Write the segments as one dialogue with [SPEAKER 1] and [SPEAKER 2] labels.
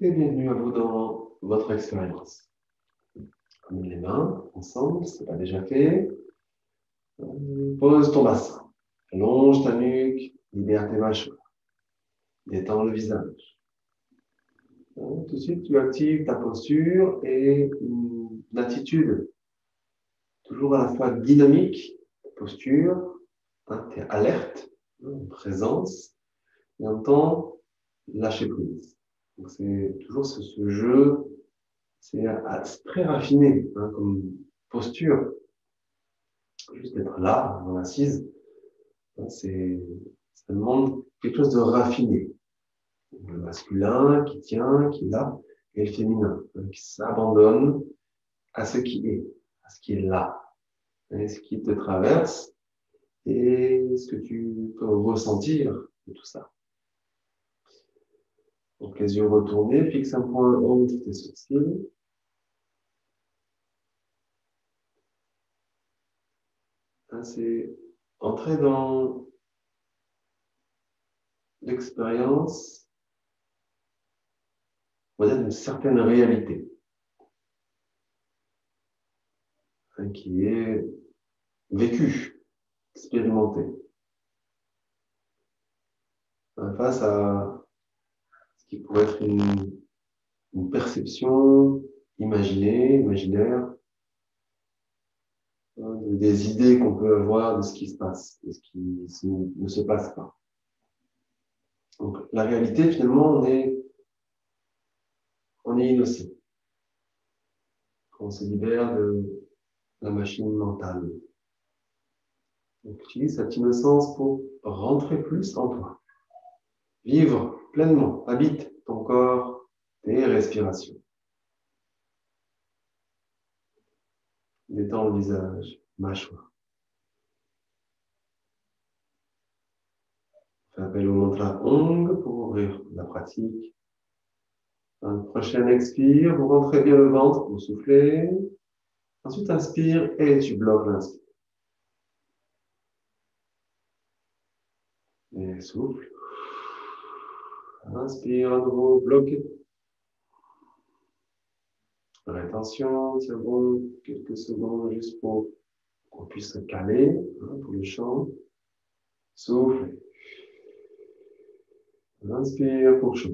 [SPEAKER 1] Et bienvenue à vous dans votre expérience. Prenez les mains ensemble, si ce n'est pas déjà fait. Pose ton bassin. Allonge ta nuque, libère tes mâchoires. Détends le visage. Tout de suite, tu actives ta posture et une attitude toujours à la fois dynamique, posture, tu es alerte, présence, et en même temps lâcher prise. Donc c'est toujours ce jeu, c'est très raffiné comme posture. Juste d'être là, dans l'assise, ça demande quelque chose de raffiné. Le masculin qui tient, qui est là, et le féminin qui s'abandonne à ce qui est, à ce qui est là, et ce qui te traverse et ce que tu peux ressentir de tout ça. Donc les yeux retournés, fixe un point entre tes sourcils. C'est entrer dans l'expérience, on va dire, d'une certaine réalité qui est vécue, expérimentée, face à ce qui pourrait être une perception imaginée, imaginaire, des idées qu'on peut avoir de ce qui se passe, de ce qui ne se passe pas. Donc la réalité, finalement, on est innocent. On se libère de la machine mentale. Donc, utilise cette innocence pour rentrer plus en toi. Vivre pleinement, habite ton corps, tes respirations. Détends le visage, mâchoire. Fais appel au mantra Om pour ouvrir la pratique. Un prochain expire, vous rentrez bien le ventre, vous soufflez. Ensuite, inspire et tu bloques l'inspire. Et souffle. Inspire à nouveau, bloqué. Rétention, tiens bon, quelques secondes juste pour qu'on puisse se caler pour le chant. Souffle. Inspire pour chant.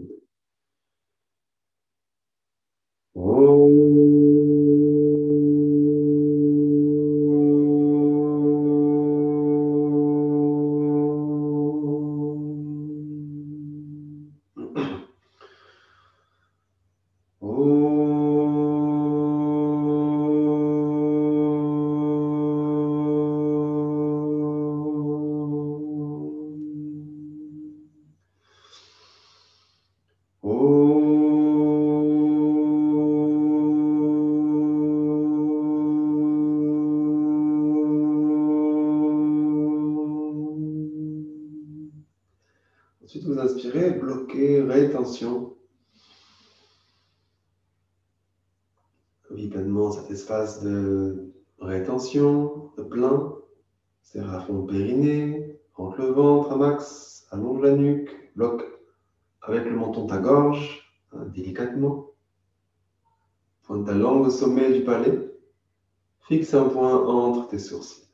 [SPEAKER 1] Ensuite, vous inspirez, bloquez, rétention. Vivez pleinement cet espace de rétention, de plein. Serre à fond le périnée, rentre le ventre à max, allonge la nuque, bloque avec le menton ta gorge, délicatement. Pointe ta langue au sommet du palais. Fixe un point entre tes sourcils.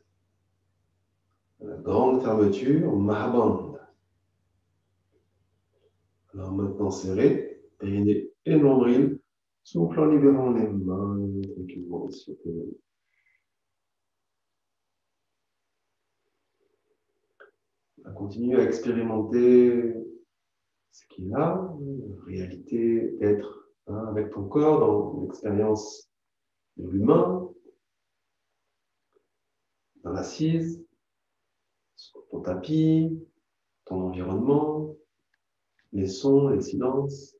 [SPEAKER 1] La grande fermeture, Mahabandha. Alors maintenant serré, périnée et nombril. Souffle en libérant les mains tranquillement sur tes mains. On va continuer à expérimenter ce qu'il y a, la réalité d'être avec ton corps dans l'expérience de l'humain, dans l'assise, sur ton tapis, ton environnement, les sons, les silences.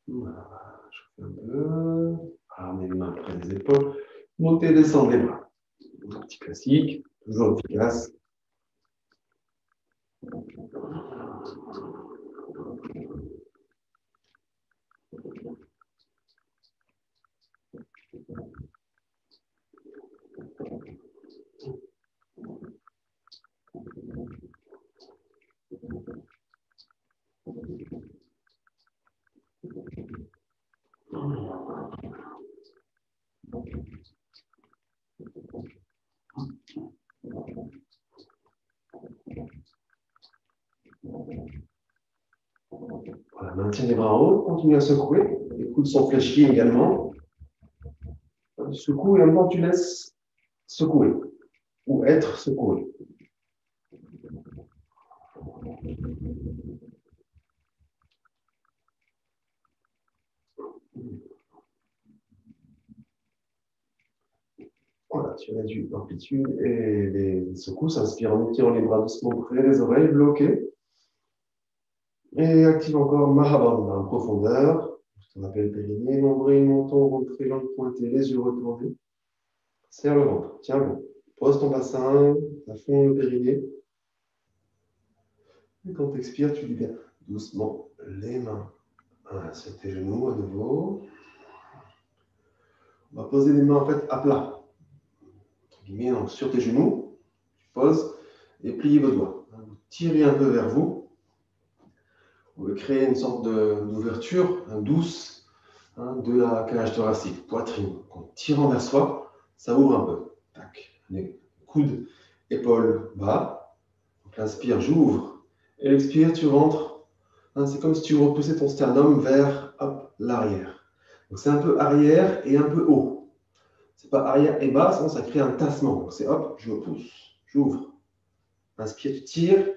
[SPEAKER 1] Voilà, je fais un peu. Ramenez les mains près des épaules. Montez et descendez les bras. Un petit classique, toujours efficace. Voilà, maintiens les bras en haut, continue à secouer. Les coudes sont fléchis également. Tu secoues et en même temps tu laisses secouer ou être secoué. Voilà, tu réduis l'amplitude et les secousses. Inspire en étirant les bras doucement près les oreilles, bloquées. Et active encore Mahabandha en profondeur. Ce qu'on appelle périnée, nombril, menton, rentré, langue pointée, les yeux retournés. Serre le ventre, tiens bon. Pose ton bassin, à fond le périnée. Et quand tu expires, tu libères doucement les mains sur tes genoux à nouveau. On va poser les mains en fait à plat. Donc sur tes genoux, tu poses et pliez vos doigts. Vous tirez un peu vers vous. Vous créez une sorte d'ouverture douce de la cage thoracique, poitrine. En tirant vers soi, ça ouvre un peu. Tac. Les coudes, épaules bas. Donc l'inspire, j'ouvre. Et l'expire, tu rentres. C'est comme si tu repoussais ton sternum vers l'arrière. Donc c'est un peu arrière et un peu haut. C'est pas arrière et bas, sinon ça crée un tassement. Donc c'est hop, je repousse, j'ouvre. Inspire, tu tires.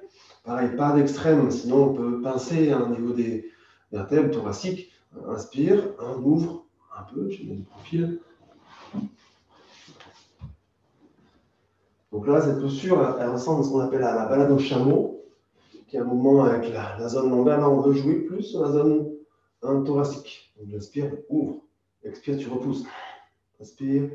[SPEAKER 1] Pareil, pas d'extrême, sinon on peut pincer au niveau des vertèbres thoraciques. Inspire, on ouvre un peu, je mets le profil. Donc là, cette posture, elle ressemble à ce qu'on appelle la balade au chameau, qui est un mouvement avec la zone lombaire. Là, on veut jouer plus sur la zone thoracique. Donc inspire, ouvre. Expire, tu repousses. Inspire.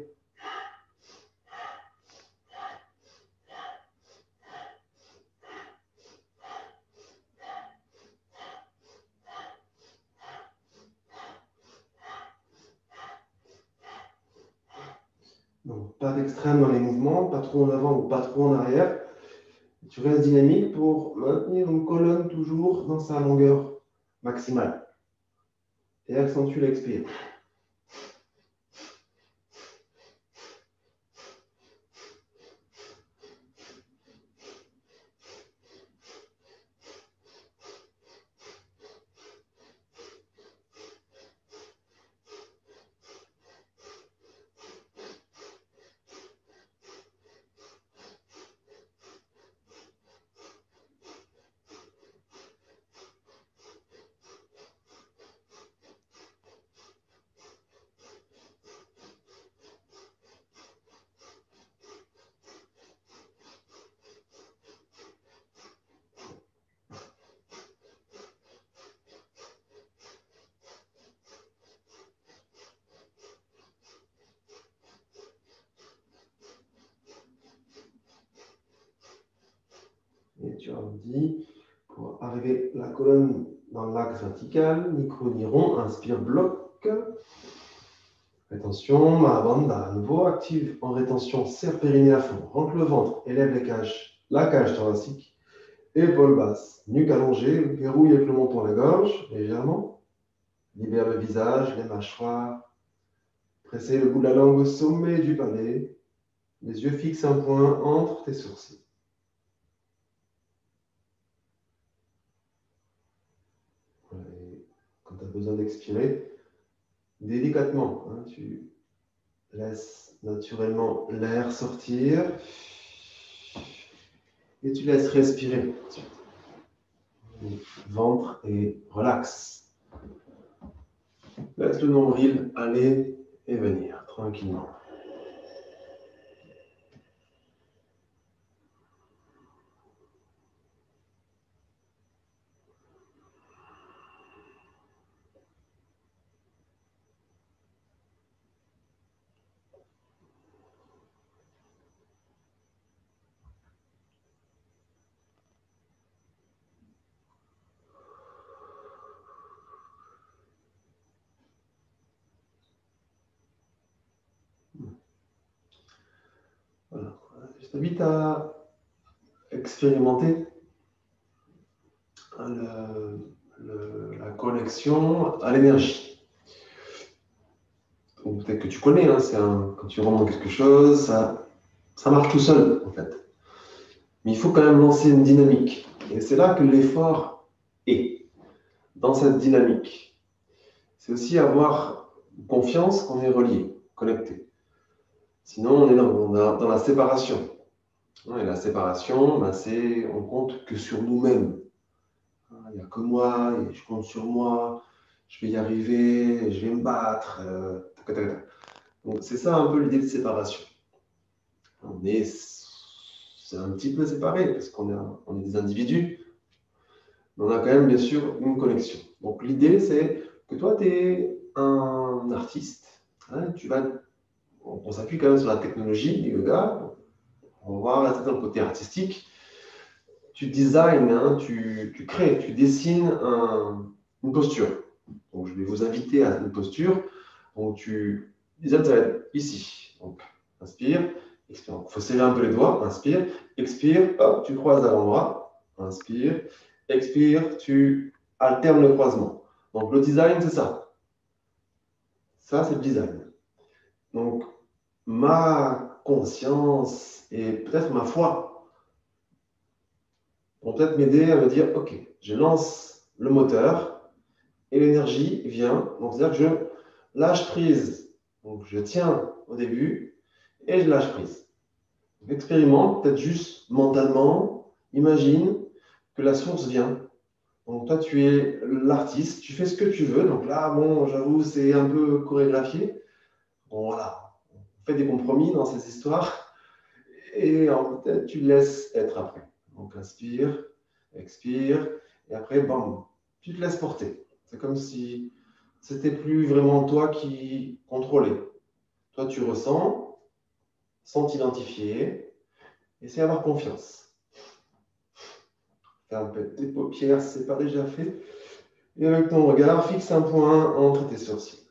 [SPEAKER 1] Donc, pas d'extrême dans les mouvements, pas trop en avant ou pas trop en arrière. Tu restes dynamique pour maintenir une colonne toujours dans sa longueur maximale. Et accentue l'expire. Et tu arrondis pour arriver la colonne dans l'axe vertical, ni creux ni rond. Inspire, bloc. Rétention, Mahabandha. À nouveau, active en rétention, serre périnée à fond. Rentre le ventre, élève la cage thoracique. Épaules basses, nuque allongée, verrouille avec le menton à la gorge, légèrement. Libère le visage, les mâchoires. Pressez le bout de la langue au sommet du palais. Les yeux fixent un point entre tes sourcils. Et quand tu as besoin d'expirer, délicatement, tu laisses naturellement l'air sortir et tu laisses respirer. Ventre et relax. Laisse le nombril aller et venir tranquillement. Je t'invite à expérimenter la connexion à l'énergie. Peut-être que tu connais, hein, quand tu rentres dans quelque chose, ça marche tout seul, en fait. Mais il faut quand même lancer une dynamique. Et c'est là que l'effort est, dans cette dynamique. C'est aussi avoir confiance qu'on est relié, connecté. Sinon, on est dans la séparation. Et la séparation, ben, on compte que sur nous-mêmes. Il n'y a que moi, et je compte sur moi, je vais y arriver, je vais me battre. Donc, c'est ça un peu l'idée de séparation. C'est un petit peu séparé, parce on est des individus, mais on a quand même, bien sûr, une connexion. Donc, l'idée, c'est que toi, tu es un artiste. Hein, on s'appuie quand même sur la technologie du yoga. On va rester dans le côté artistique. Tu designs, hein, tu crées, tu dessines une posture. Donc, je vais vous inviter à une posture. Donc, tu designes, ça va être ici. Donc, inspire, expire. Il faut serrer un peu les doigts. Inspire, expire, hop, tu croises l'avant-bras. Inspire, expire, tu alternes le croisement. Donc, le design, c'est ça. Ça, c'est le design. Donc, ma conscience et peut-être ma foi vont peut-être m'aider à me dire, OK, je lance le moteur et l'énergie vient. Donc, c'est-à-dire que je lâche prise. Donc, je tiens au début et je lâche prise. Donc, expérimente, peut-être juste mentalement, imagine que la source vient. Donc, toi, tu es l'artiste, tu fais ce que tu veux. Donc là, bon, j'avoue, c'est un peu chorégraphié. Bon, voilà, on fait des compromis dans ces histoires. Et peut-être tu laisses être après. Donc, inspire, expire, et après, bam, tu te laisses porter. C'est comme si c'était plus vraiment toi qui contrôlais. Toi, tu ressens, sans t'identifier, essaie d'avoir confiance. Fais un peu tes paupières si ce n'est pas déjà fait. Et avec ton regard, fixe un point entre tes sourcils.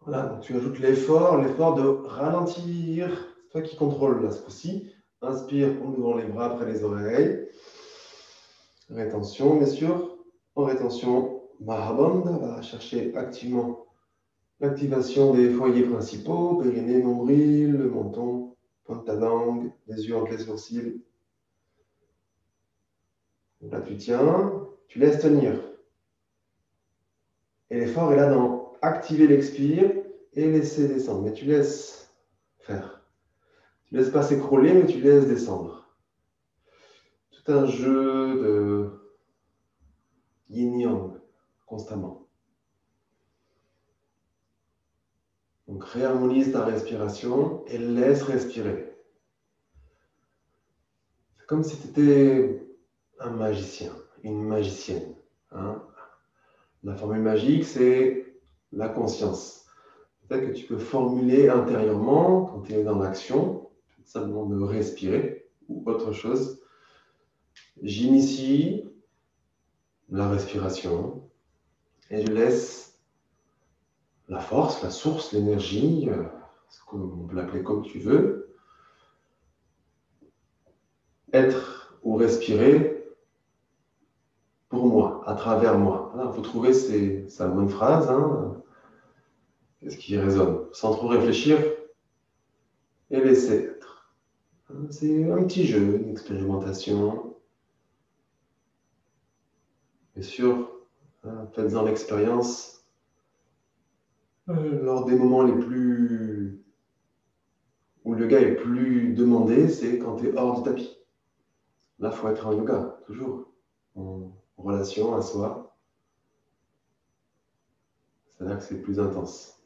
[SPEAKER 1] Voilà, donc tu ajoutes l'effort de ralentir. C'est toi qui contrôles là ce coup-ci. Inspire en ouvrant les bras après les oreilles. Rétention, bien sûr. En rétention, Mahabandha va chercher activement l'activation des foyers principaux, périnée, nombril, le menton, pointe ta langue, les yeux entre les sourcils. Donc là, tu tiens, tu laisses tenir. Et l'effort est là dans activer l'expire et laisser descendre. Mais tu laisses faire. Tu laisses pas s'écrouler, mais tu laisses descendre. Tout un jeu de yin-yang, constamment. Donc réharmonise ta respiration et laisse respirer. C'est comme si tu étais un magicien, une magicienne. Hein? La formule magique, c'est la conscience. Peut-être que tu peux formuler intérieurement, quand tu es dans l'action, simplement de respirer ou autre chose. J'initie la respiration et je laisse la force, la source, l'énergie, on peut l'appeler comme tu veux, être ou respirer pour moi, à travers moi. Il faut trouver sa bonne phrase, hein, qu'est-ce qui résonne, sans trop réfléchir et laisser être. C'est un petit jeu, une expérimentation. Bien sûr, faites-en l'expérience lors des moments les plus où le gars est plus demandé, c'est quand tu es hors du tapis. Là, il faut être en yoga, toujours, en relation à soi. C'est là que c'est plus intense.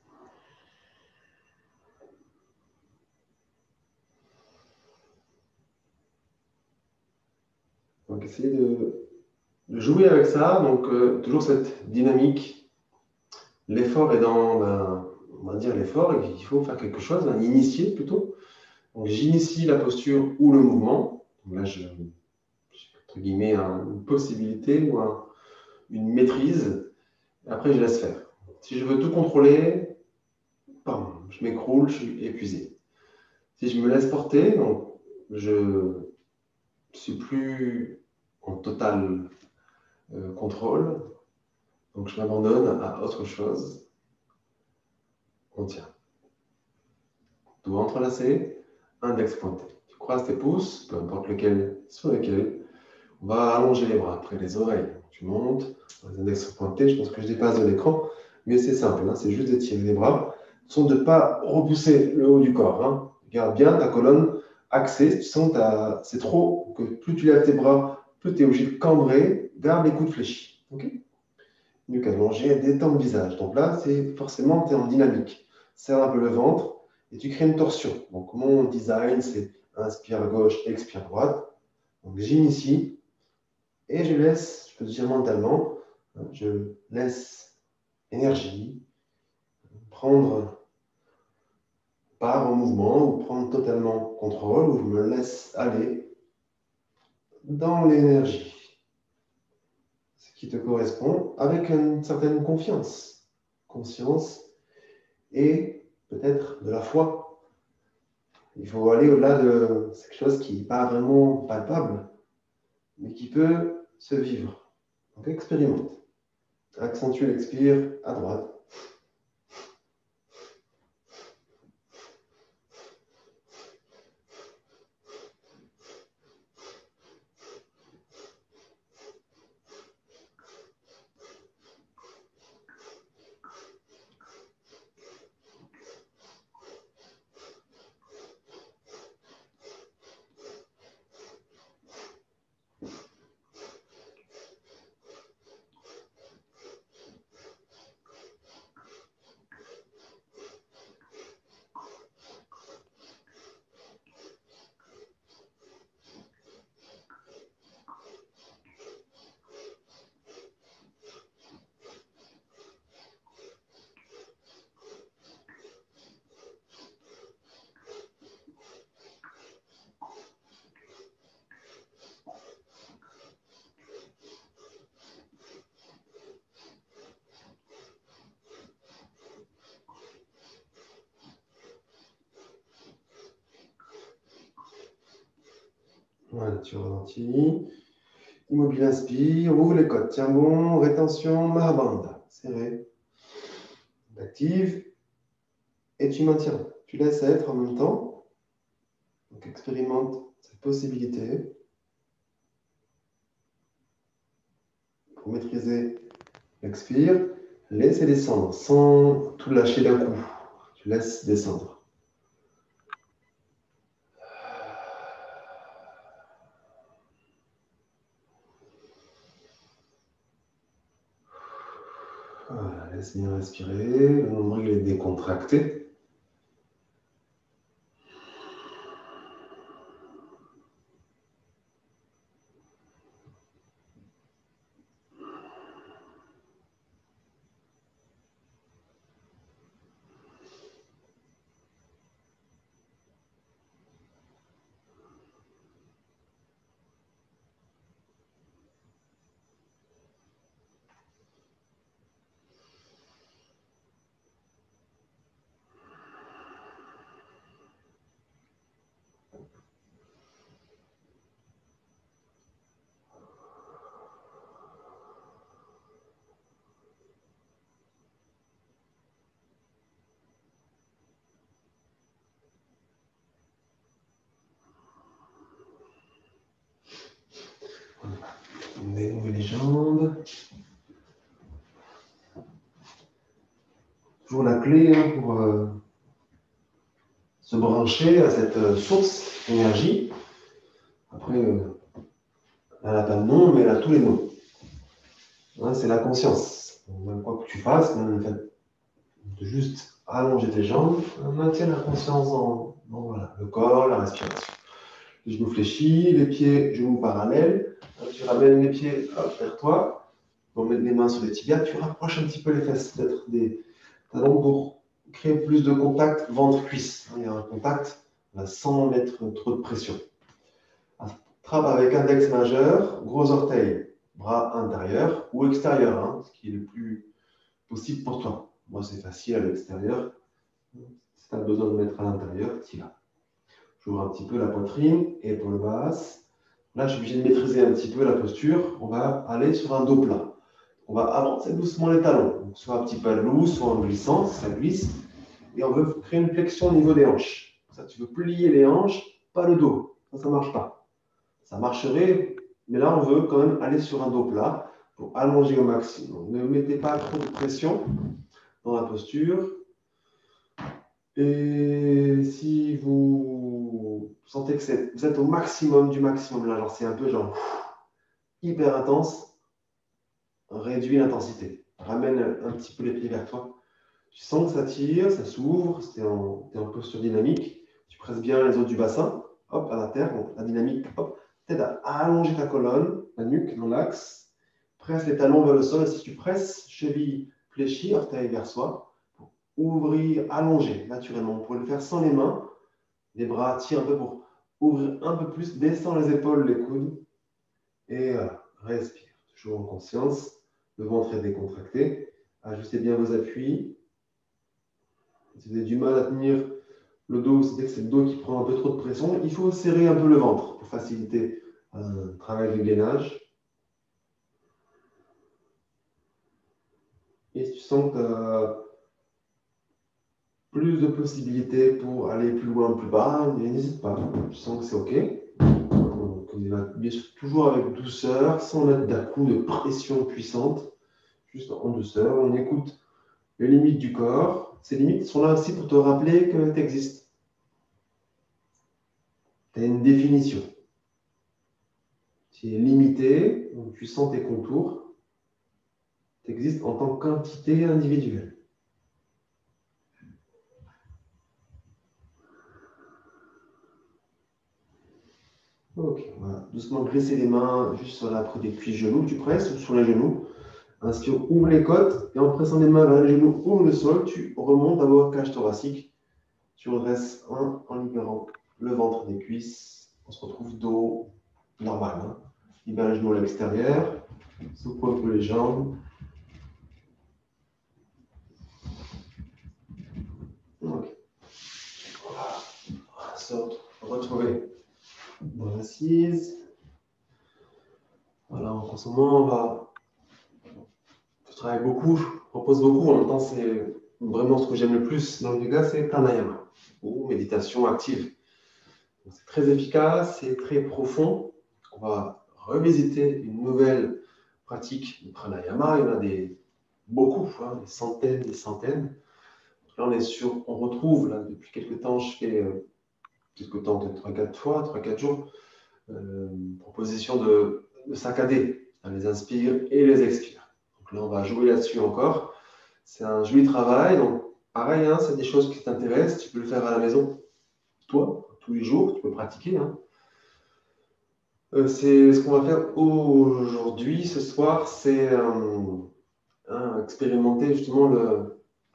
[SPEAKER 1] Donc, essayez de jouer avec ça. Donc, toujours cette dynamique. L'effort est dans, on va dire l'effort, il faut faire quelque chose, initier plutôt. Donc, j'initie la posture ou le mouvement. Donc là, j'ai entre guillemets une possibilité ou une maîtrise. Et après, je laisse faire. Si je veux tout contrôler, bam, je m'écroule, je suis épuisé. Si je me laisse porter, donc je suis plus en total contrôle, donc je m'abandonne à autre chose. On tient. Doigt entrelacé, index pointé. Tu croises tes pouces, peu importe lequel, sur lequel. On va allonger les bras après les oreilles. Tu montes, les index pointés, je pense que je dépasse de l'écran, mais c'est simple, hein, c'est juste d'étirer les bras. Sont de ne pas repousser le haut du corps. Hein. Garde bien ta colonne axée. Si tu sens que c'est trop, que plus tu lèves tes bras, plus tu es obligé de cambrer. Garde les coudes fléchis. Okay, nuque allongée, détends le visage. Donc là, c'est forcément, tu es en dynamique. Serre un peu le ventre et tu crées une torsion. Donc mon design, c'est inspire à gauche, expire à droite. Donc j'initie et je laisse, je peux te dire mentalement, je laisse énergie prendre part au mouvement ou prendre totalement contrôle, ou je me laisse aller dans l'énergie, ce qui te correspond, avec une certaine confiance, conscience et peut-être de la foi. Il faut aller au-delà de quelque chose qui n'est pas vraiment palpable, mais qui peut se vivre. Donc expérimente. Accentue l'expire à droite. Voilà, tu ralentis. Immobile, inspire, ouvre les côtes, tiens bon, rétention, Mahabandha, serré. Active et tu maintiens. Tu laisses être en même temps. Donc expérimente cette possibilité pour maîtriser l'expire. Laissez descendre sans tout lâcher d'un coup. Tu laisses descendre. Voilà, laisse bien respirer. Le nombril est décontracté. Attendez, ouvrez les jambes. Toujours la clé pour se brancher à cette source d'énergie. Après, elle n'a pas de nom, mais elle a tous les noms. Hein, c'est la conscience. Donc, quoi que tu fasses, même le fait de juste allonger tes jambes, maintiens la conscience dans voilà, le corps, la respiration. Les genoux fléchis, les pieds, genoux parallèles. Tu ramènes les pieds vers toi. On met les mains sur les tibias. Tu rapproches un petit peu les fesses, peut-être des talons pour créer plus de contact ventre-cuisse. Il y a un contact sans mettre trop de pression. Attrape avec index majeur, gros orteil, bras intérieur ou extérieur, hein, ce qui est le plus possible pour toi. Moi, c'est facile à l'extérieur. Si tu as besoin de mettre à l'intérieur, tu y vas. J'ouvre un petit peu la poitrine, épaule basse. Là, je suis obligé de maîtriser un petit peu la posture. On va aller sur un dos plat. On va avancer doucement les talons. Donc, soit un petit pas de loup, soit en glissant, ça glisse. Et on veut créer une flexion au niveau des hanches. Ça, tu veux plier les hanches, pas le dos. Ça ne marche pas. Ça marcherait, mais là, on veut quand même aller sur un dos plat pour allonger au maximum. Ne mettez pas trop de pression dans la posture. Et si vous sentez que vous êtes au maximum du maximum, là, genre c'est un peu genre hyper intense, réduis l'intensité. Ramène un petit peu les pieds vers toi. Tu sens que ça tire, ça s'ouvre, tu es en posture dynamique. Tu presses bien les os du bassin, hop, à la terre, donc la dynamique, hop. T'aides à allonger ta colonne, la nuque dans l'axe. Presse les talons vers le sol. Et si tu presses, cheville fléchie, orteil vers soi. Ouvrir, allonger naturellement. Vous pouvez le faire sans les mains. Les bras tirent un peu pour ouvrir un peu plus. Descends les épaules, les coudes. Et respire. Toujours en conscience. Le ventre est décontracté. Ajustez bien vos appuis. Si vous avez du mal à tenir le dos, c'est que c'est le dos qui prend un peu trop de pression. Il faut serrer un peu le ventre pour faciliter un travail de gainage. Et si tu sens que tu as plus de possibilités pour aller plus loin, plus bas, n'hésite pas. Je sens que c'est OK. Donc, on va bien sûr toujours avec douceur, sans mettre d'un coup de pression puissante, juste en douceur. On écoute les limites du corps. Ces limites sont là aussi pour te rappeler que tu existes. Tu as une définition. Tu es limité, donc tu sens tes contours. Tu existes en tant qu'entité individuelle. Ok, voilà. Doucement glisser les mains juste sur la des cuisses-genoux, tu presses ou sur les genoux. Inspire, ouvre les côtes et en pressant les mains vers les genoux, ouvre le sol, tu remontes à votre cage thoracique. Tu redresses en libérant le ventre des cuisses. On se retrouve dos normal. Hein. Libère les genoux à l'extérieur, souple un peu les jambes. Ok. Voilà. Sort, retrouver bonne assise. Voilà, en ce moment, je travaille beaucoup, je propose beaucoup. En même temps, c'est vraiment ce que j'aime le plus dans le yoga, c'est pranayama, ou méditation active. C'est très efficace, c'est très profond. On va revisiter une nouvelle pratique de pranayama. Il y en a beaucoup, hein, des centaines, des centaines. Là, on retrouve, là, depuis quelques temps, je fais quelques temps, peut-être 3-4 fois, 3-4 jours, proposition de saccader. On les inspire et les expire. Donc là, on va jouer là-dessus encore. C'est un joli travail. Donc, pareil, hein, c'est des choses qui t'intéressent. Tu peux le faire à la maison, toi, tous les jours. Tu peux pratiquer. Hein. C'est ce qu'on va faire aujourd'hui, ce soir, c'est expérimenter justement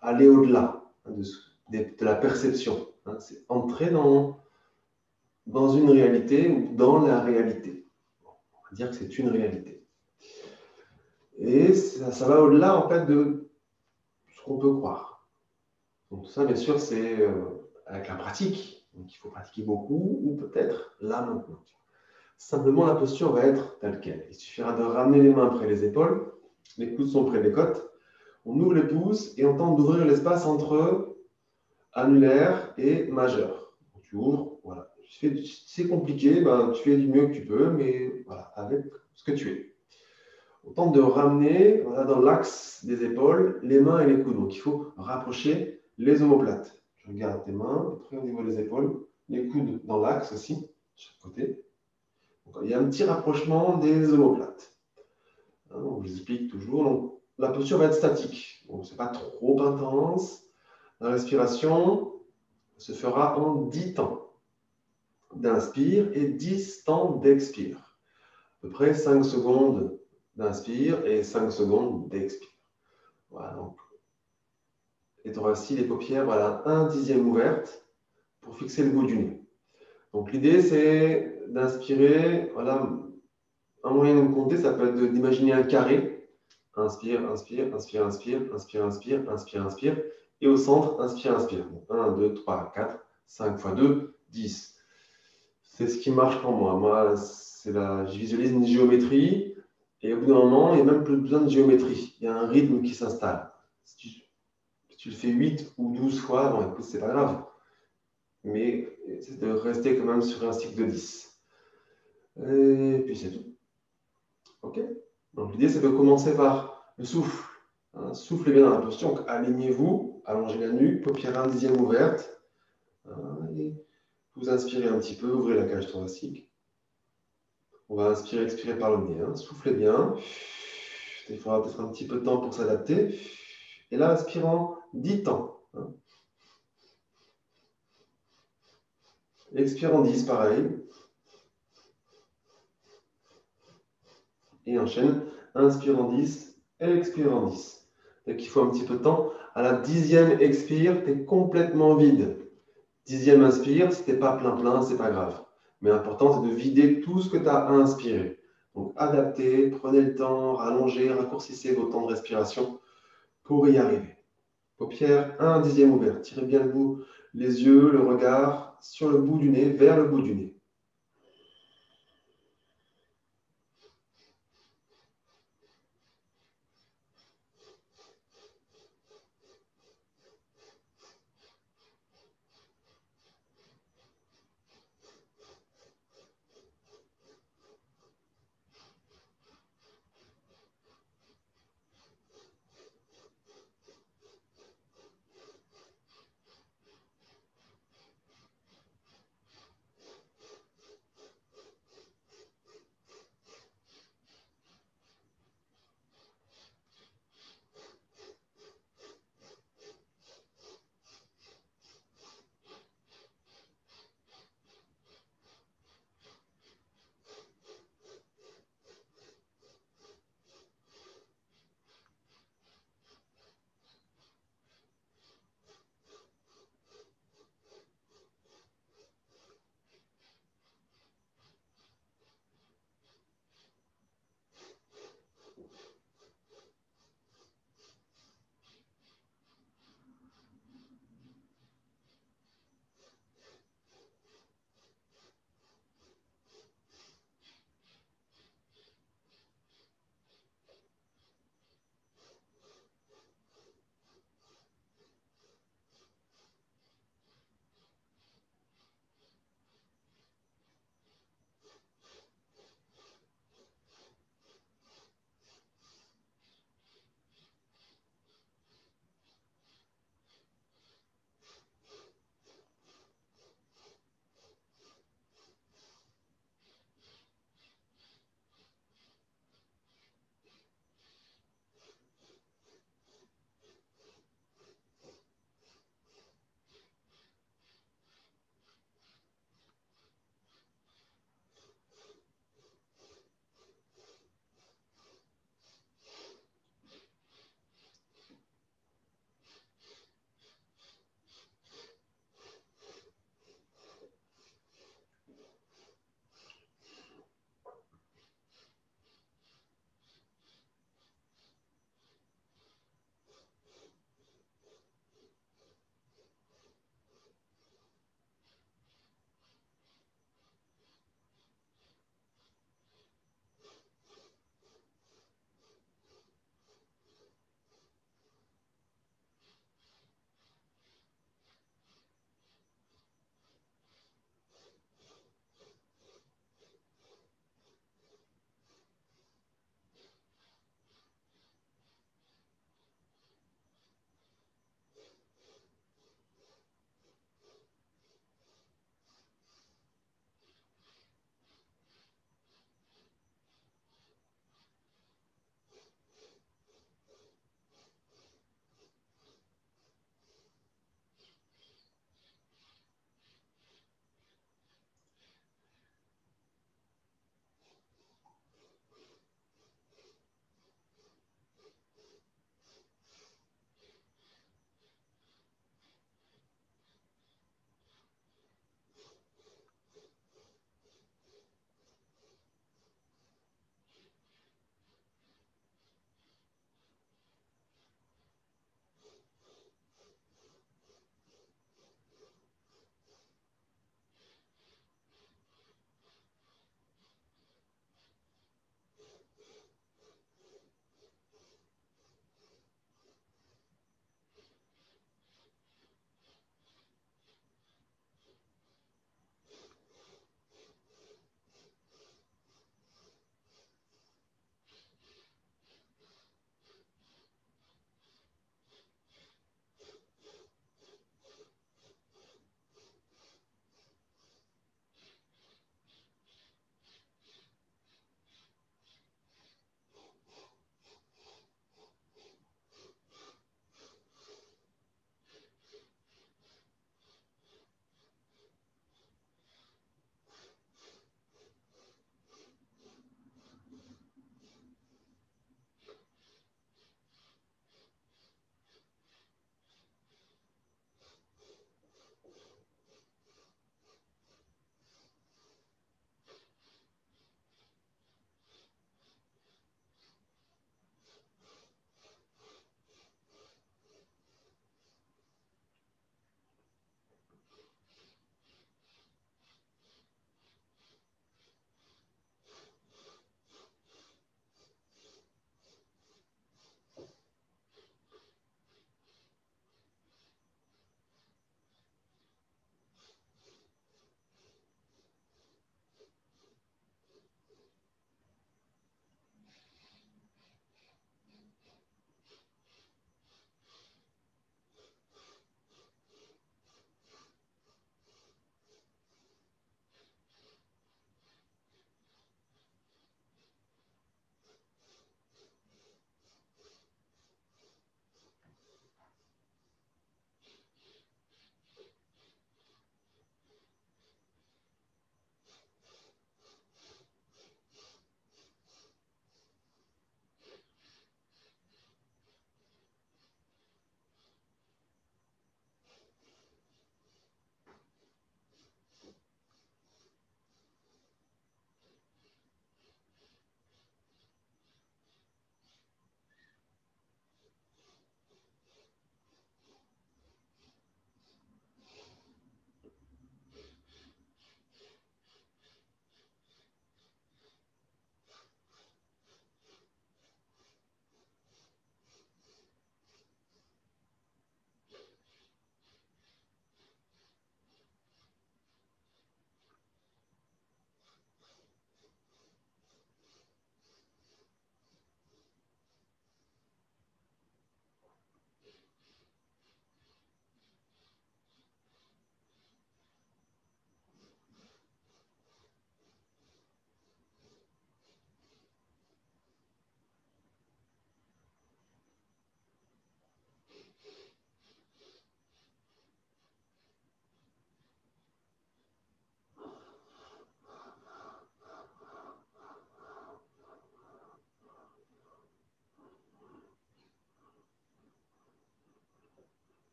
[SPEAKER 1] aller au-delà de la perception. Hein. C'est entrer dans une réalité ou dans la réalité. On va dire que c'est une réalité. Et ça va au-delà en fait de ce qu'on peut croire. Donc tout ça, bien sûr, c'est avec la pratique. Donc il faut pratiquer beaucoup ou peut-être là maintenant. Simplement, la posture va être telle qu'elle. Il suffira de ramener les mains près des épaules, les coudes sont près des côtes. On ouvre les pouces et on tente d'ouvrir l'espace entre annulaire et majeur. Tu ouvres, voilà. C'est compliqué, tu fais du mieux que tu peux, mais voilà, avec ce que tu es. On tente de ramener voilà, dans l'axe des épaules les mains et les coudes. Donc, il faut rapprocher les omoplates. Je regarde tes mains, très au niveau des épaules, les coudes dans l'axe aussi, de chaque côté. Donc, il y a un petit rapprochement des omoplates. Hein, donc, je vous explique toujours. Donc, la posture va être statique. Donc, ce n'est pas trop intense. La respiration se fera en 10 temps d'inspire et 10 temps d'expire. À peu près 5 secondes d'inspire et 5 secondes d'expire. Voilà, donc, et tu auras aussi les paupières, voilà, 1/10 ouverte pour fixer le bout du nez. Donc l'idée, c'est d'inspirer, voilà, un moyen de compter, ça peut être d'imaginer un carré. Inspire, inspire, inspire, inspire, inspire, inspire, inspire, inspire. Et au centre, inspire, inspire. 1, 2, 3, 4, 5 fois 2, 10. C'est ce qui marche pour moi. Moi, je visualise une géométrie et au bout d'un moment, il n'y a même plus besoin de géométrie. Il y a un rythme qui s'installe. Si tu le fais 8 ou 12 fois, bon, écoute, c'est pas grave. Mais c'est de rester quand même sur un cycle de 10. Et puis c'est tout. OK? Donc l'idée, c'est de commencer par le souffle. Hein, soufflez bien dans la posture. Donc alignez-vous, allongez la nuque, paupières 1/10 ouverte. Hein, et vous inspirez un petit peu, ouvrez la cage thoracique. On va inspirer, expirer par le nez. Hein. Soufflez bien. Il faudra peut-être un petit peu de temps pour s'adapter. Et là, inspirant 10 temps. Hein. Expire en 10, pareil. Et enchaîne. Inspire en 10, expire en 10. Donc il faut un petit peu de temps. À la 10e expire, tu es complètement vide. 10e inspire, si tu n'es pas plein, c'est pas grave. Mais l'important, c'est de vider tout ce que tu as à inspirer. Donc adaptez, prenez le temps, rallongez, raccourcissez vos temps de respiration pour y arriver. Paupières 1/10 ouverte. Tirez bien le bout, les yeux, le regard sur le bout du nez, vers le bout du nez.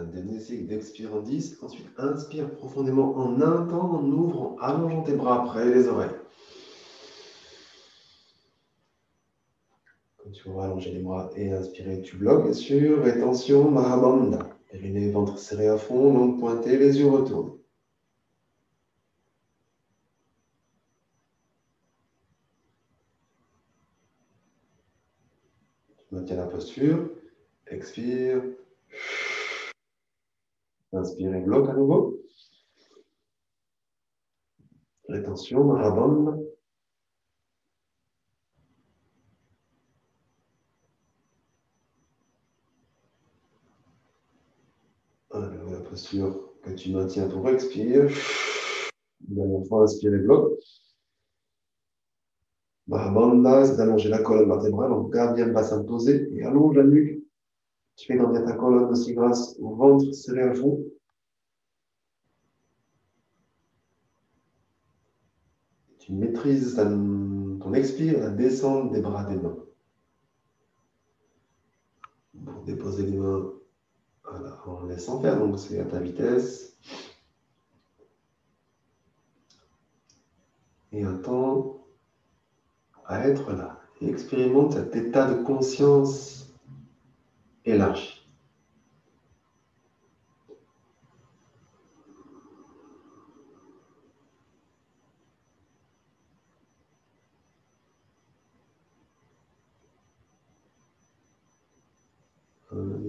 [SPEAKER 1] dernier cycle d'expire en 10. Ensuite, inspire profondément en un temps, en ouvrant, en allongeant tes bras près les oreilles. Quand tu vas allonger les bras et inspirer, tu bloques, bien sûr. Rétention, Mahabandha. Périnée, ventre serré à fond, langue pointée, les yeux retournés. Tu maintiens la posture. Expire. Inspire et bloque à nouveau. Rétention, Mahabandha. Alors, la posture que tu maintiens pour expire. Dernière fois, inspire et bloque. Mahabandha, c'est d'allonger la colonne vertébrale, donc garde bien le bassin posé et allonge la nuque. Tu fais grandir ta colonne aussi grâce au ventre serré à fond. Tu maîtrises ton expire, la descente des bras, des mains. Pour déposer les mains, voilà, en laissant faire, donc c'est à ta vitesse. Et un temps à être là. Et expérimente cet état de conscience élargi.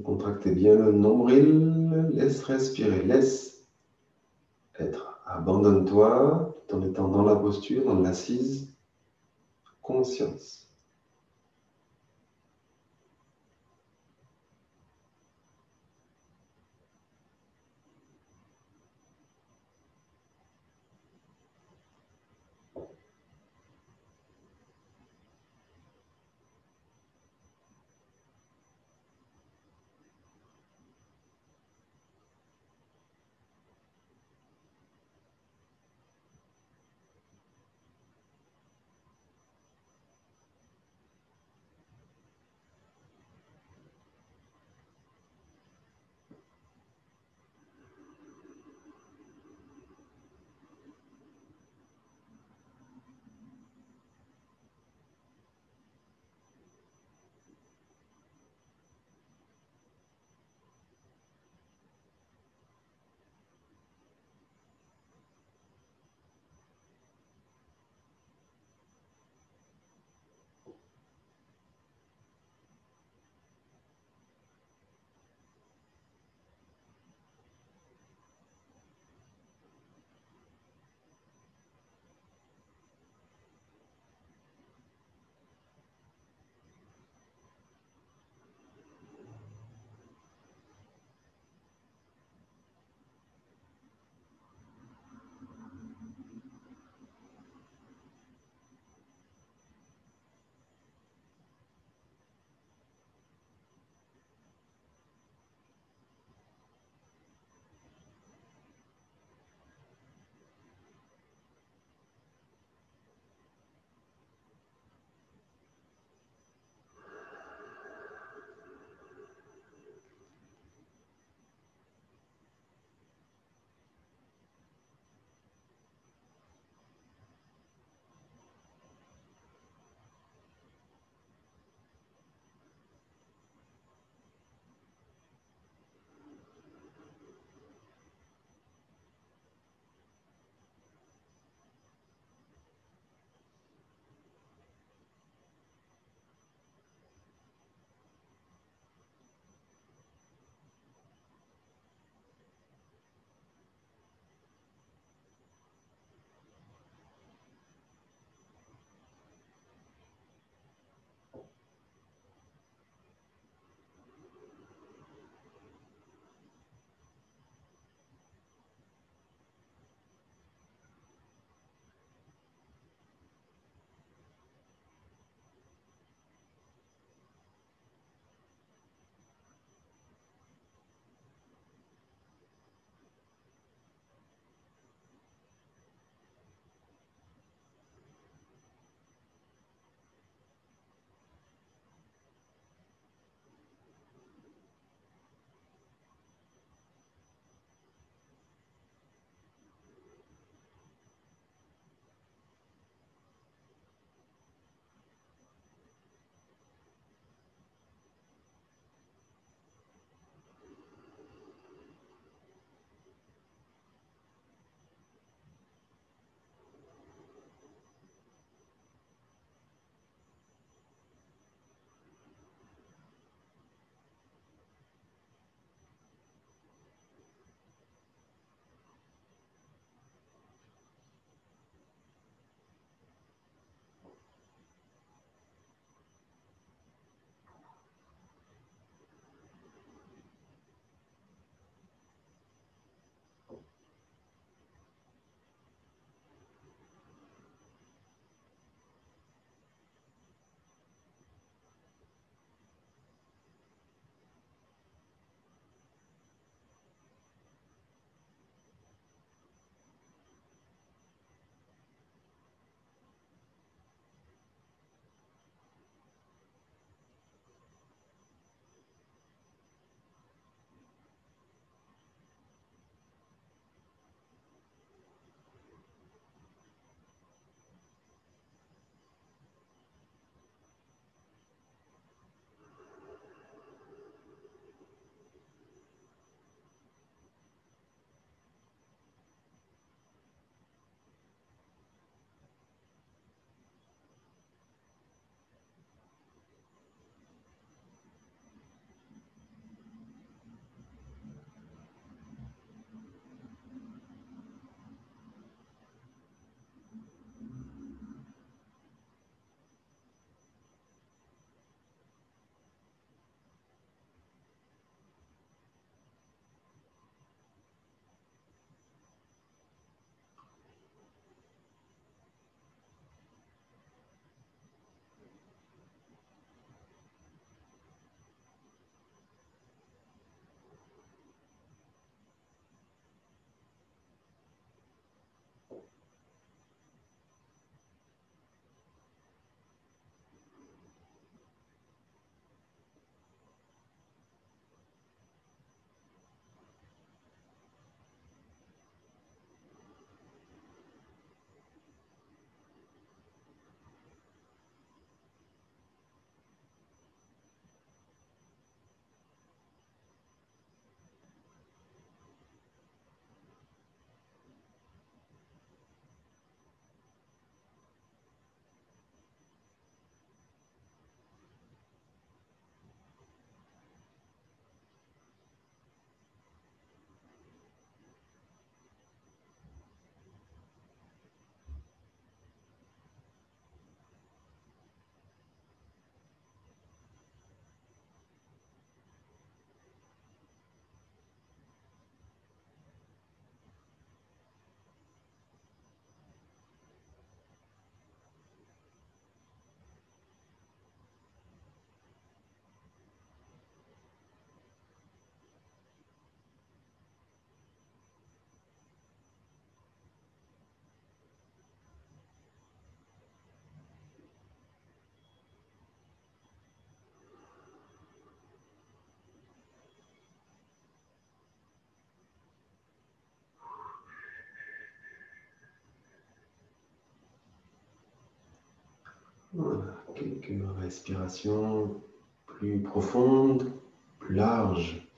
[SPEAKER 1] Contractez bien le nombril, laisse respirer, laisse être. Abandonne-toi tout en étant dans la posture, dans l'assise, conscience. Voilà, quelques respirations plus profondes, plus larges.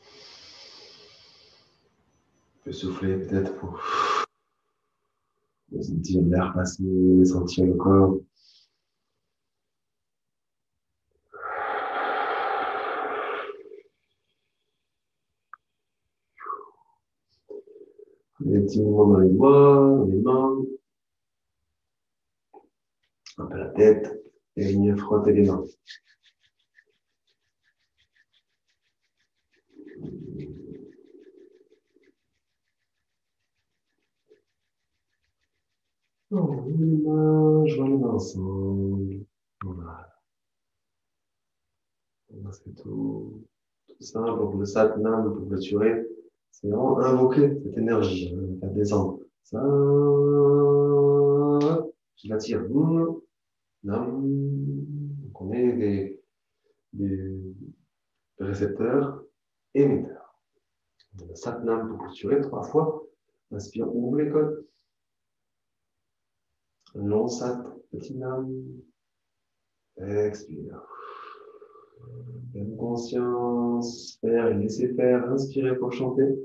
[SPEAKER 1] On peut souffler peut-être pour sentir l'air passer, sentir le corps. Des petits mouvements dans les doigts, dans les mains, un peu la tête, et venir frotter les mains. Je vois les mains ensemble. Voilà. C'est tout simple. Donc le satnam, pour clôturer, c'est vraiment invoquer cette énergie, faire descendre. Ça, je l'attire. Nam. Donc on est des récepteurs émetteurs. Le satnam pour clôturer 3 fois. Inspire, ouvre les côtes. Long sat, petit nam. Expire. Pleine conscience, faire et laisser faire, inspirer pour chanter.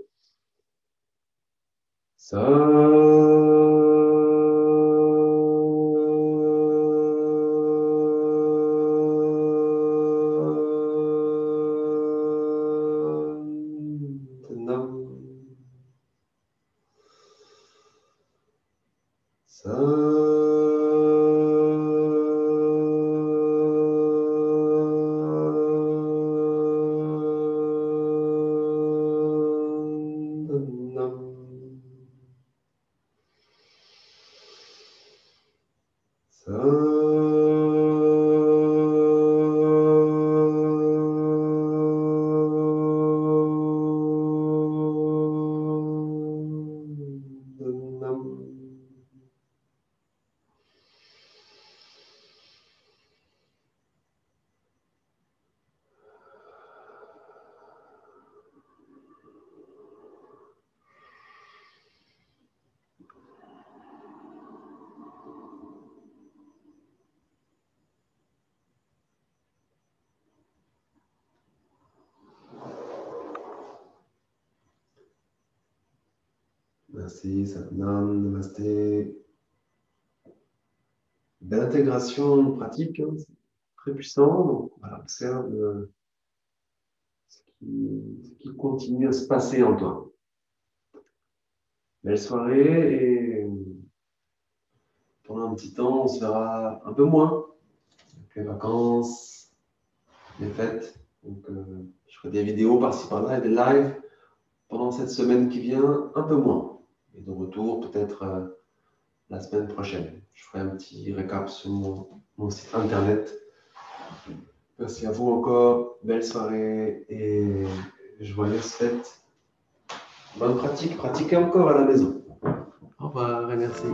[SPEAKER 1] Ça. Merci, Satnam, Namasté. Belle intégration pratique, hein, c'est très puissant. Donc, voilà, observe ce qui continue à se passer en toi. Belle soirée et pendant un petit temps, on se verra un peu moins. Les vacances, les fêtes. Donc, je ferai des vidéos par-ci par-là et des lives pendant cette semaine qui vient, un peu moins. Et de retour peut-être la semaine prochaine. Je ferai un petit récap sur mon site internet. Merci à vous encore. Belle soirée et joyeuses fêtes. Bonne pratique. Pratiquez encore à la maison. Au revoir et merci.